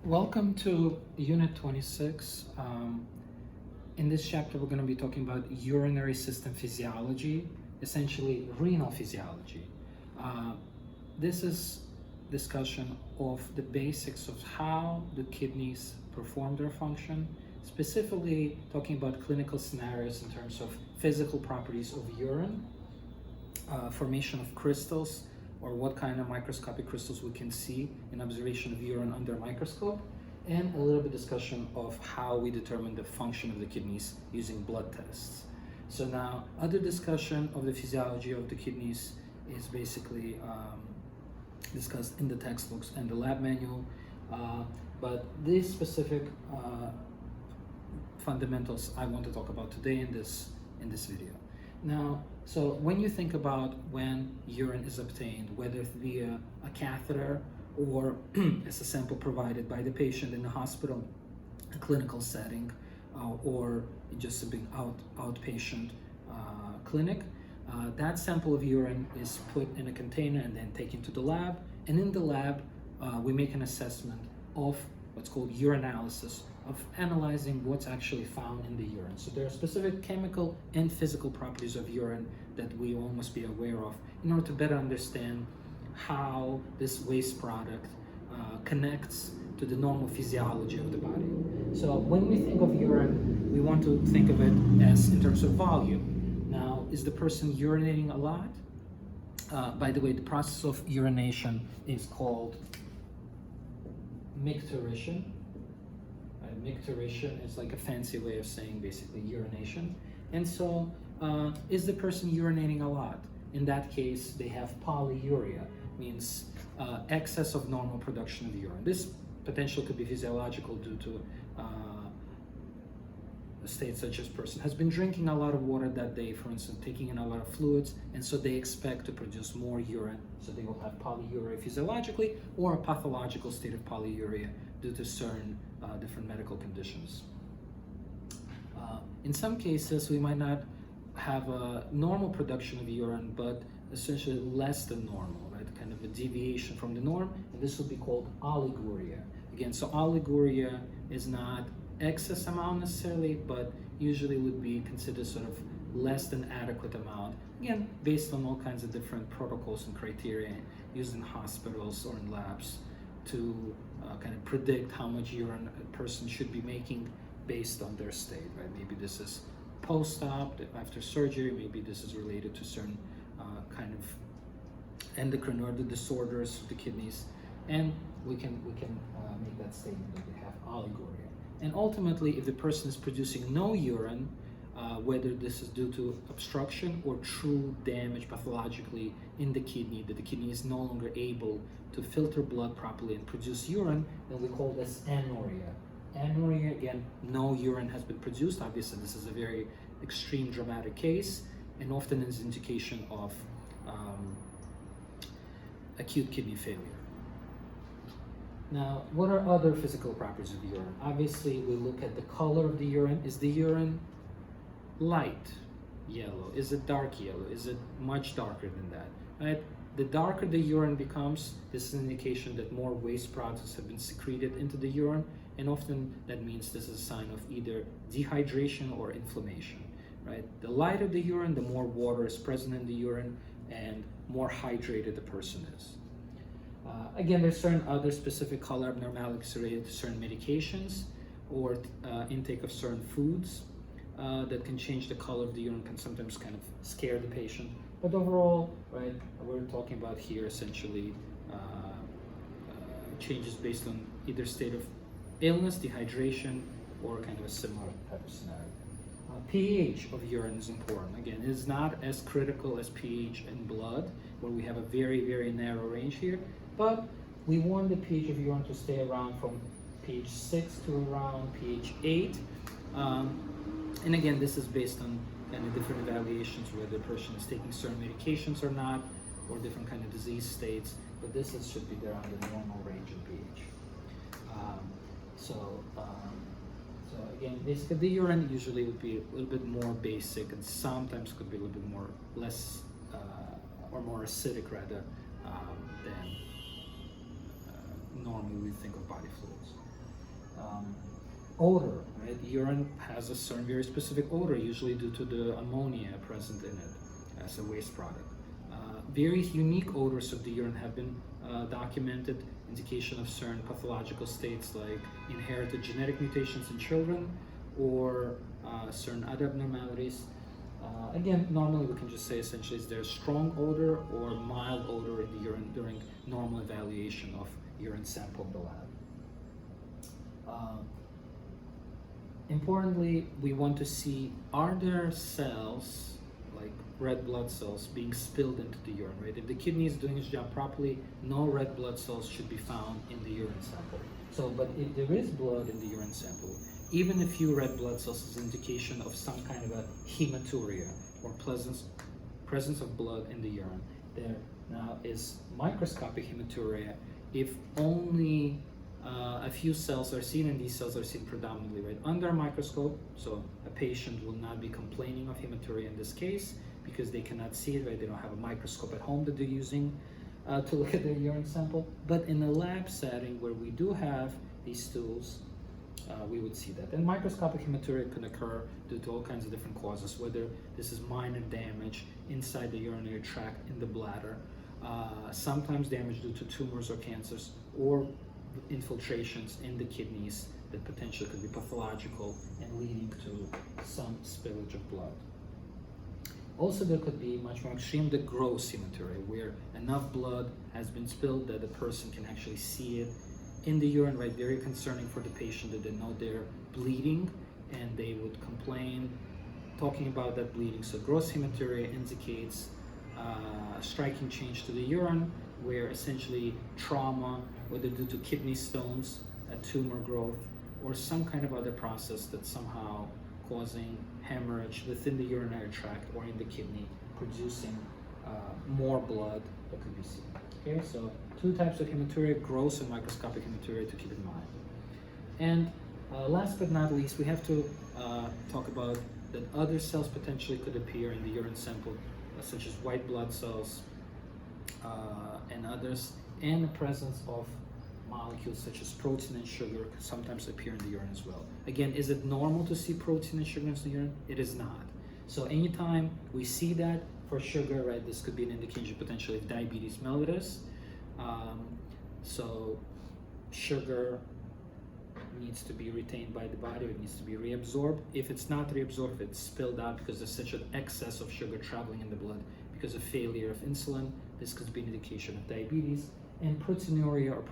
Welcome to Unit 26. In this chapter, we're going to be talking about urinary system physiology, essentially renal physiology. This is discussion of the basics of how the kidneys perform their function, specifically talking about clinical scenarios in terms of physical properties of urine, formation of crystals, or what kind of microscopic crystals we can see in observation of urine under a microscope, and a little bit discussion of how we determine the function of the kidneys using blood tests. So now, other discussion of the physiology of the kidneys is basically discussed in the textbooks and the lab manual, but these specific fundamentals I want to talk about today in this video. Now, so when you think about when urine is obtained, whether via a catheter or as a sample provided by the patient in the hospital, a clinical setting, or just being outpatient clinic, that sample of urine is put in a container and then taken to the lab. And in the lab, we make an assessment of what's called urinalysis, of analyzing what's actually found in the urine. So there are specific chemical and physical properties of urine that we all must be aware of in order to better understand how this waste product connects to the normal physiology of the body. So when we think of urine, we want to think of it as in terms of volume. Now, is the person urinating a lot? By the way, the process of urination is called micturition. Micturition is like a fancy way of saying basically urination. And so, is the person urinating a lot? In that case, they have polyuria, means excess of normal production of urine. This potential could be physiological due to a state such as person has been drinking a lot of water that day, for instance, taking in a lot of fluids, and so they expect to produce more urine, so they will have polyuria physiologically, or a pathological state of polyuria due to certain different medical conditions. In some cases, we might not have a normal production of urine, but essentially less than normal, right? Kind of a deviation from the norm, and this will be called oliguria. Again, so oliguria is not excess amount necessarily, but usually would be considered sort of less than adequate amount, again, based on all kinds of different protocols and criteria used in hospitals or in labs to kind of predict how much urine a person should be making based on their state, right? Maybe this is post-op, after surgery, maybe this is related to certain kind of endocrine or the disorders of the kidneys, and we can make that statement that they have oliguria. And ultimately, if the person is producing no urine, whether this is due to obstruction or true damage pathologically in the kidney, that the kidney is no longer able to filter blood properly and produce urine, then we call this anuria. Anuria, again, no urine has been produced. Obviously, this is a very extreme, dramatic case, and often is an indication of acute kidney failure. Now, what are other physical properties of urine? Obviously, we look at the color of the urine. Is the urine light yellow? Is it dark yellow? Is it much darker than that? Right? The darker the urine becomes, this is an indication that more waste products have been secreted into the urine, and often that means this is a sign of either dehydration or inflammation. Right? The lighter the urine, the more water is present in the urine, and more hydrated the person is. Again, there's certain other specific color abnormalities related to certain medications or intake of certain foods that can change the color of the urine, can sometimes kind of scare the patient. But overall, right, we're talking about here essentially changes based on either state of illness, dehydration, or kind of a similar type of scenario. pH of urine is important. Again, it is not as critical as pH in blood, where we have a very, very narrow range here, but we want the pH of urine to stay around from pH 6 to around pH 8. And again, this is based on kind of different evaluations, whether the person is taking certain medications or not, or different kind of disease states, but this should be around the normal range of pH. So again, basically the urine usually would be a little bit more basic, and sometimes could be a little bit more less or more acidic rather than normally we think of body fluids. Odor, right? Urine has a certain very specific odor, usually due to the ammonia present in it as a waste product. Very unique odors of the urine have been documented, indication of certain pathological states like inherited genetic mutations in children or certain other abnormalities. Again, normally we can just say essentially is there a strong odor or mild odor in the urine during normal evaluation of urine sample in the lab. Importantly, we want to see, are there cells, like red blood cells, being spilled into the urine, right? If the kidney is doing its job properly, no red blood cells should be found in the urine sample. So, but if there is blood in the urine sample, even a few red blood cells is an indication of some kind of a hematuria or presence of blood in the urine. There now is microscopic hematuria if only a few cells are seen, and these cells are seen predominantly right under a microscope. So a patient will not be complaining of hematuria in this case because they cannot see it, right? They don't have a microscope at home that they're using to look at their urine sample. But in a lab setting where we do have these stools, we would see that. And microscopic hematuria can occur due to all kinds of different causes, whether this is minor damage inside the urinary tract in the bladder, sometimes damage due to tumors or cancers, or infiltrations in the kidneys that potentially could be pathological and leading to some spillage of blood. Also, there could be much more extreme, the gross hematuria, where enough blood has been spilled that the person can actually see it in the urine, right? Very concerning for the patient that they know they're bleeding and they would complain talking about that bleeding. So gross hematuria indicates a striking change to the urine where essentially trauma, whether due to kidney stones, a tumor growth, or some kind of other process that's somehow causing hemorrhage within the urinary tract or in the kidney, producing more blood that could be seen. Okay, so two types of hematuria, gross and microscopic hematuria to keep in mind. And last but not least, we have to talk about that other cells potentially could appear in the urine sample, such as white blood cells and others, and the presence of molecules such as protein and sugar sometimes appear in the urine as well. Again, is it normal to see protein and sugar in the urine? It is not. So anytime we see that for sugar, right, this could be an indication potentially of diabetes mellitus. So sugar needs to be retained by the body, it needs to be reabsorbed. If it's not reabsorbed, if it's spilled out because there's such an excess of sugar traveling in the blood because of failure of insulin, this could be an indication of diabetes. And proteinuria or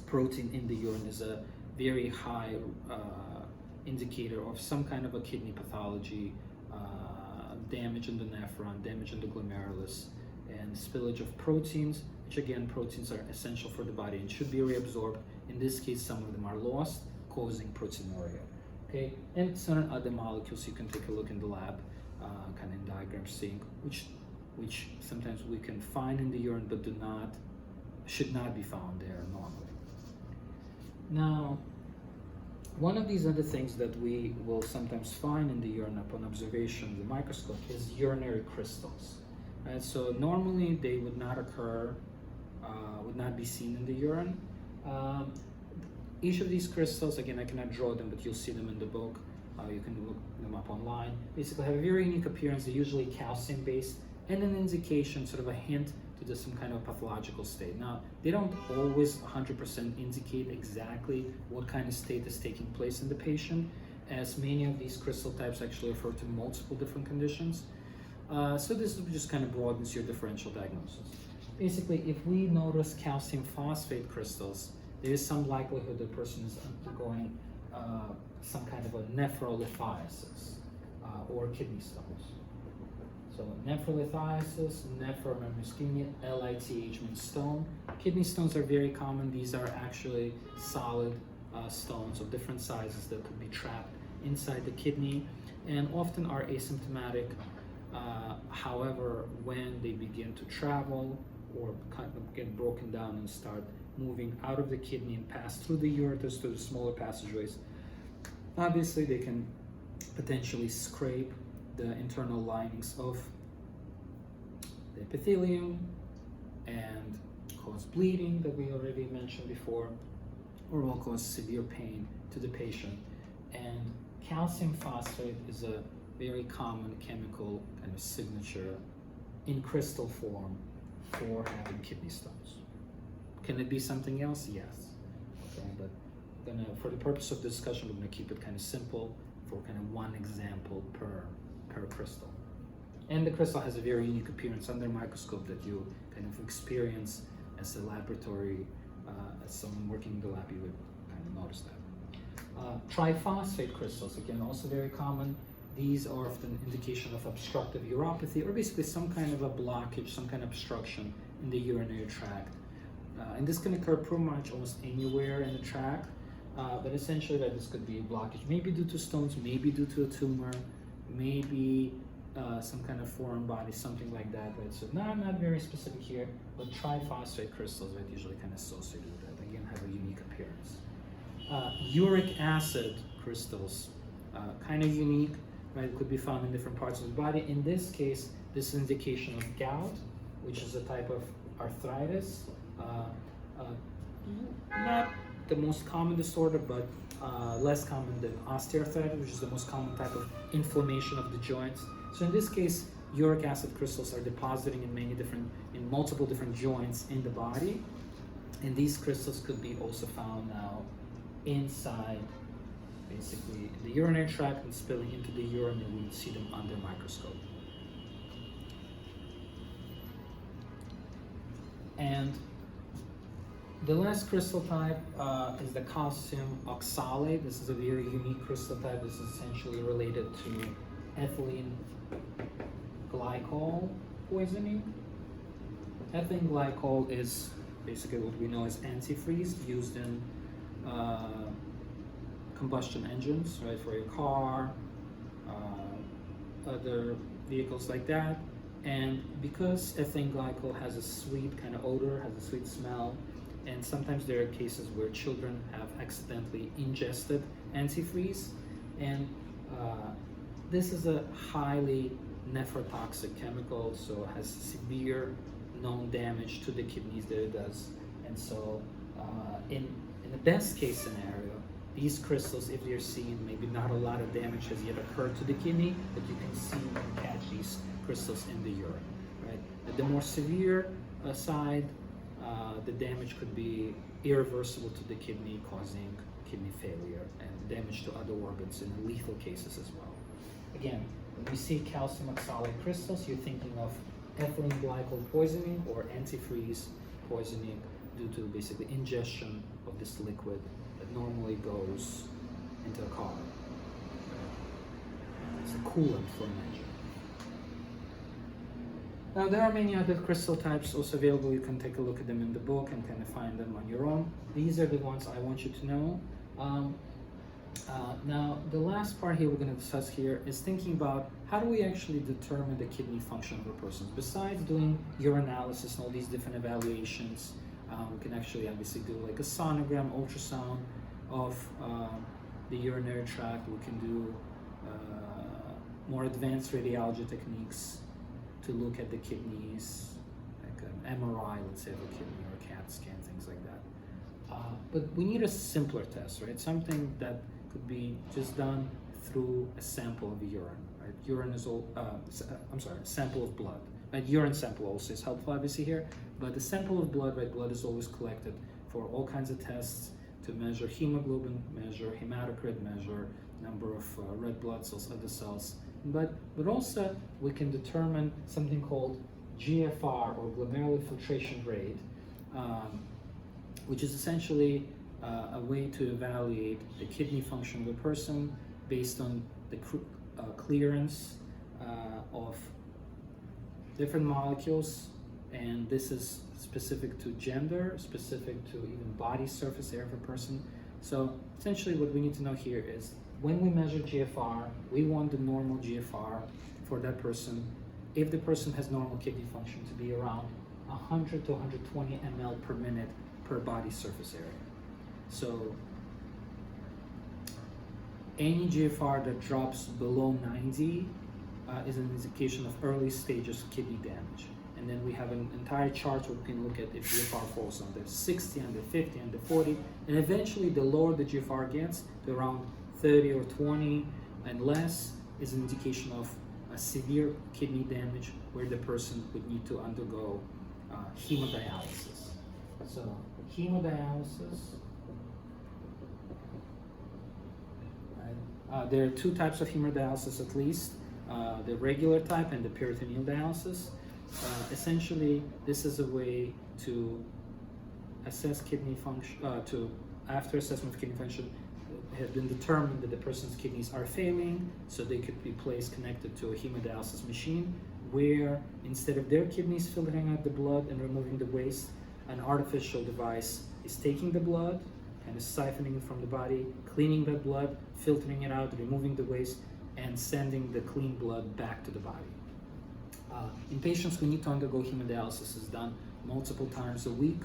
protein in the urine is a very high indicator of some kind of a kidney pathology, damage in the nephron, damage in the glomerulus, and spillage of proteins, which again, proteins are essential for the body and should be reabsorbed. In this case, some of them are lost, causing proteinuria. Okay, and certain other molecules you can take a look in the lab, kind of in diagrams seeing which sometimes we can find in the urine but should not be found there normally. Now, one of these other things that we will sometimes find in the urine upon observation with the microscope is urinary crystals. Right? So normally they would not occur, would not be seen in the urine. Each of these crystals, again, I cannot draw them, but you'll see them in the book. You can look them up online. Basically have a very unique appearance. They're usually calcium-based, and an indication, sort of a hint to some kind of pathological state. Now, they don't always 100% indicate exactly what kind of state is taking place in the patient, as many of these crystal types actually refer to multiple different conditions. So this just kind of broadens your differential diagnosis. Basically, if we notice calcium phosphate crystals, there is some likelihood the person is undergoing some kind of a nephrolithiasis or kidney stones. So nephrolithiasis, nephromemory ischemia, LITH means stone. Kidney stones are very common. These are actually solid stones of different sizes that could be trapped inside the kidney and often are asymptomatic. However, when they begin to travel or kind of get broken down and start moving out of the kidney and pass through the ureters to the smaller passageways, obviously they can potentially scrape the internal linings of the epithelium and cause bleeding that we already mentioned before, or will cause severe pain to the patient. And calcium phosphate is a very common chemical kind of signature in crystal form for having kidney stones. Can it be something else? Yes. Okay, but for the purpose of discussion, we're gonna keep it kind of simple for kind of one example per crystal. And the crystal has a very unique appearance under a microscope that you kind of experience as a laboratory, as someone working in the lab, you would kind of notice that. Triphosphate crystals, again, also very common. These are often indication of obstructive uropathy, or basically some kind of a blockage, some kind of obstruction in the urinary tract. And this can occur pretty much almost anywhere in the tract, but essentially that this could be a blockage, maybe due to stones, maybe due to a tumor, maybe some kind of foreign body, something like that, right? So not very specific here, but triphosphate crystals, right, usually kind of associated with that, again, have a unique appearance. Uric acid crystals, kind of unique, right? It could be found in different parts of the body. In this case, this is indication of gout, which is a type of arthritis. Not the most common disorder, but less common than osteoarthritis, which is the most common type of inflammation of the joints. So in this case, uric acid crystals are depositing in multiple different joints in the body, and these crystals could be also found now inside, basically in the urinary tract and spilling into the urine, and we would see them under a microscope. And the last crystal type is the calcium oxalate. This is a very unique crystal type. This is essentially related to ethylene glycol poisoning. Ethylene glycol is basically what we know as antifreeze used in combustion engines, right, for your car, other vehicles like that. And because ethylene glycol has a sweet kind of odor, has a sweet smell, and sometimes there are cases where children have accidentally ingested antifreeze, and this is a highly nephrotoxic chemical, so it has severe known damage to the kidneys that it does. And so in the best case scenario, these crystals, if they're seen, maybe not a lot of damage has yet occurred to the kidney, but you can see and catch these crystals in the urine, right? At the more severe side, the damage could be irreversible to the kidney, causing kidney failure and damage to other organs in lethal cases as well. Again, when we see calcium oxalate crystals, you're thinking of ethylene glycol poisoning or antifreeze poisoning due to basically ingestion of this liquid that normally goes into a car. It's a coolant for an engine. Now, there are many other crystal types also available. You can take a look at them in the book and kind of find them on your own. These are the ones I want you to know. Now, the last part here we're going to discuss here is thinking about how do we actually determine the kidney function of a person. Besides doing urinalysis and all these different evaluations, we can actually obviously do like a sonogram, ultrasound of the urinary tract. We can do more advanced radiology techniques to look at the kidneys, like an MRI, let's say, of a kidney, or a CAT scan, things like that. But we need a simpler test, right? Something that could be just done through a sample of urine, right? Urine is all, sample of blood. Right? Urine sample also is helpful, obviously, here, but the sample of blood, right? Blood is always collected for all kinds of tests to measure hemoglobin, measure hematocrit, measure number of red blood cells, other cells. But also we can determine something called GFR, or glomerular filtration rate, which is essentially a way to evaluate the kidney function of a person based on the clearance of different molecules. And this is specific to gender, specific to even body surface area of a person. So essentially what we need to know here is when we measure GFR, we want the normal GFR for that person, if the person has normal kidney function, to be around 100 to 120 ml per minute per body surface area. So any GFR that drops below 90 is an indication of early stages of kidney damage. and then we have an entire chart where we can look at if GFR falls under 60, under 50, under 40, and eventually the lower the GFR gets to around 30 or 20 and less is an indication of a severe kidney damage where the person would need to undergo hemodialysis. So hemodialysis, right? There are two types of hemodialysis at least, the regular type and the peritoneal dialysis. Essentially, this is a way to assess kidney function, after assessment of kidney function, it has been determined that the person's kidneys are failing, so they could be placed connected to a hemodialysis machine where instead of their kidneys filtering out the blood and removing the waste, an artificial device is taking the blood, kind of siphoning it from the body, cleaning that blood, filtering it out, removing the waste, and sending the clean blood back to the body. In patients who need to undergo hemodialysis, is done multiple times a week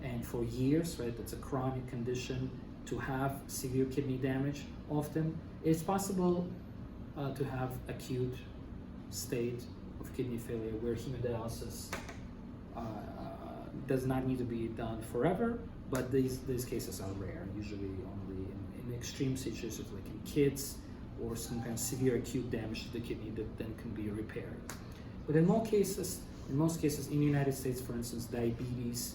and for years, right? It's a chronic condition to have severe kidney damage. Often it's possible to have acute state of kidney failure where hemodialysis does not need to be done forever, but these cases are rare, usually only in extreme situations like in kids or some kind of severe acute damage to the kidney that then can be repaired. But in most cases in the United States, for instance, diabetes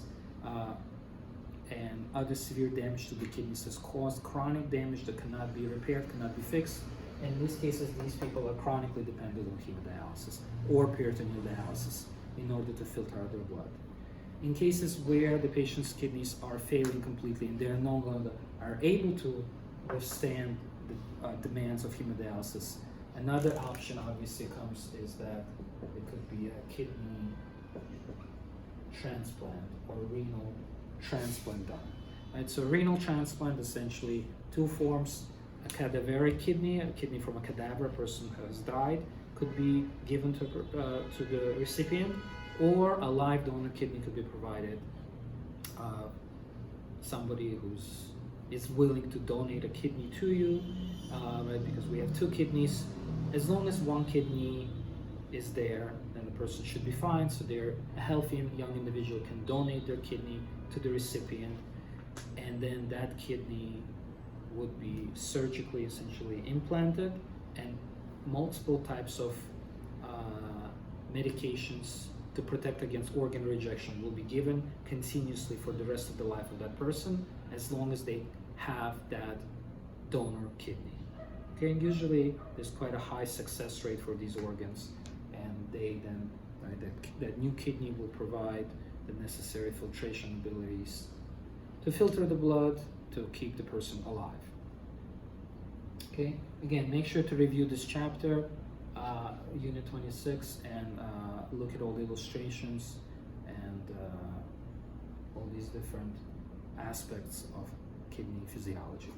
and other severe damage to the kidneys has caused chronic damage that cannot be repaired, cannot be fixed. And in these cases, these people are chronically dependent on hemodialysis or peritoneal dialysis in order to filter out their blood. In cases where the patient's kidneys are failing completely and they're no longer are able to withstand the demands of hemodialysis, another option obviously comes is that it could be a kidney transplant or renal transplant done. Right? So renal transplant, essentially two forms: a cadaveric kidney, a kidney from a cadaver, a person who has died, could be given to the recipient, or a live donor kidney could be provided. Somebody is willing to donate a kidney to you, right? Because we have two kidneys. As long as one kidney is there, then the person should be fine. So a healthy young individual can donate their kidney to the recipient, and then that kidney would be surgically essentially implanted, and multiple types of medications to protect against organ rejection will be given continuously for the rest of the life of that person, as long as they have that donor kidney. Okay, and usually there's quite a high success rate for these organs, and they then, right, that new kidney will provide the necessary filtration abilities to filter the blood to keep the person alive. Okay, again, make sure to review this chapter, Unit 26, and look at all the illustrations and all these different aspects of kidney physiology.